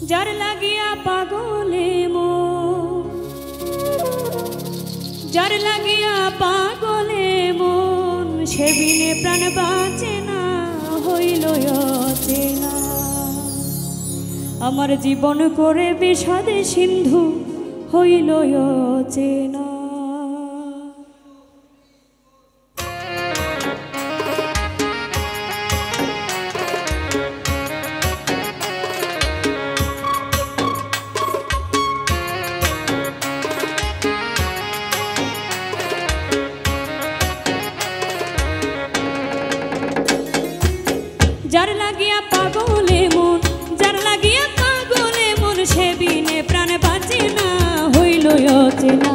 যার লাগিয়া পাগলে মন, যার লাগিয়া পাগলে মন, সে বিনে প্রাণ বাঁচে না, হইল অচেনা। আমার জীবন করে বিষাদে সিন্ধু, হইল অচেনা। যার লাগিয়া পাগলে মন, যার লাগিয়া পাগলে মন, সে বিনে প্রাণ বাঁচে না, হইল অচেনা।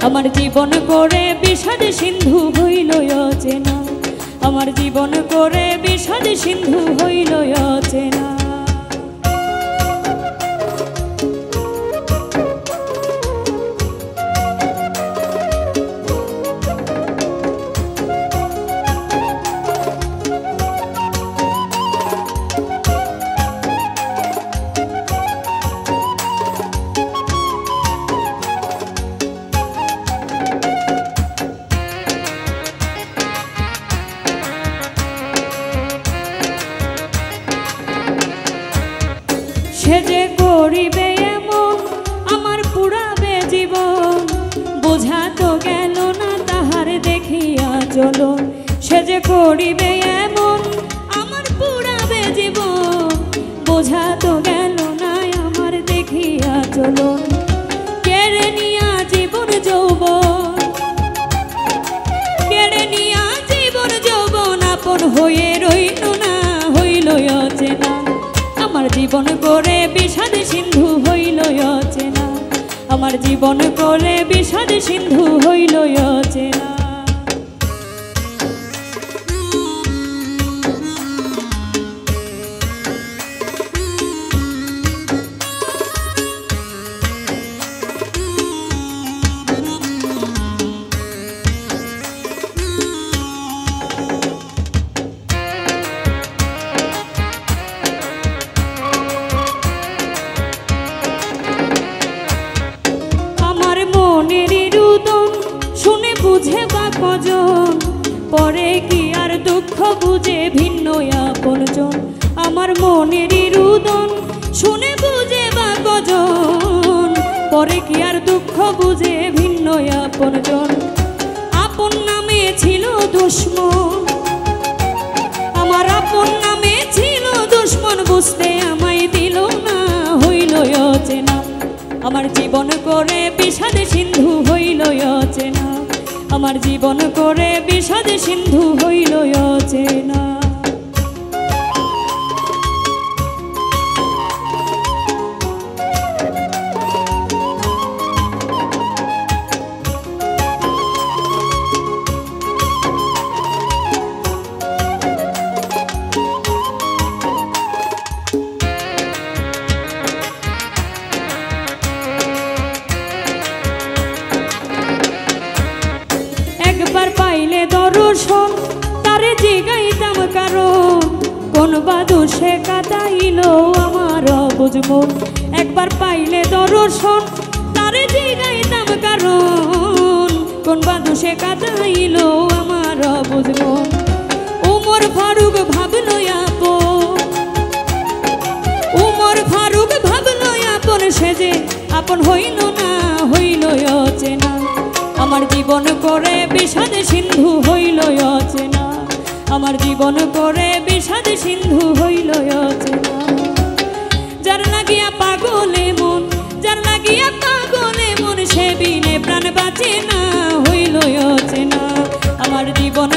আমার জীবন করে বিষাদ সিন্ধু, হইল অচেনা। আমার জীবন করে বিষাদ সিন্ধু, হইল অচেনা। সে যে করিবে এমন, আমার পুরাবে জীবন, বোঝা তো গেল না তাহার দেখিয়া চলন। সে যে করিবে এমন, আমার পুরাবে জীবন, বোঝা তো গেল না আমার দেখিয়া চলন। কেড়ে নিয়া জীবন যৌবন, কেড়ে নিয়া জীবন যৌবন, আপন হয়ে রইল না, হইল অচেনা। আমার জীবন করে বিষাদ সিন্ধু, হইল অচেনা। আমার জীবন করে বিষাদ সিন্ধু, হইল অচেনা। শুনে বুঝে বা কজন, পরে কি আর দুঃখ বুঝে ভিন্ন আপনজন। আমার মনের রুদন শুনে বুঝে বা কজন, পরে কি আর দুঃখ বুঝে ভিন্ন আপনজন। আপন নামে ছিল দুশ্মন, আমার আপন নামে ছিল দুশ্মন, বুঝতে আমায় দিল না, হইল অচেনা। আমার জীবন করে বিষাদ সিন্ধু, হইল অচেনা। আমার জীবন করে বিষাদ সিন্ধু, হইল অচেনা। একবার পাইলে দর্শন, তারে জিগাইতাম কারণ, কোন বাদুষে কাঁদাইল আমার অবুঝ মন। একবার পাইলে দর্শন, তারে জিগাইতাম কারণ, কোন বাদুষে কাঁদাইল আমার অবুঝ মন। উমর ফারুক ভাবলো আপন, উমর ফারুক ভাবলো আপন, সে যে আপন হইল না, হইল অচেনা। আমার জীবন করে বিষাদ সিন্ধু, হইল অচেনা। আমার জীবন করে বিষাদ সিন্ধু, হইল অচেনা। যার লাগিয়া পাগলে মন, যার লাগিয়া পাগলে মন, সে বিনে প্রাণ বাঁচে না, হইল অচেনা। আমার জীবন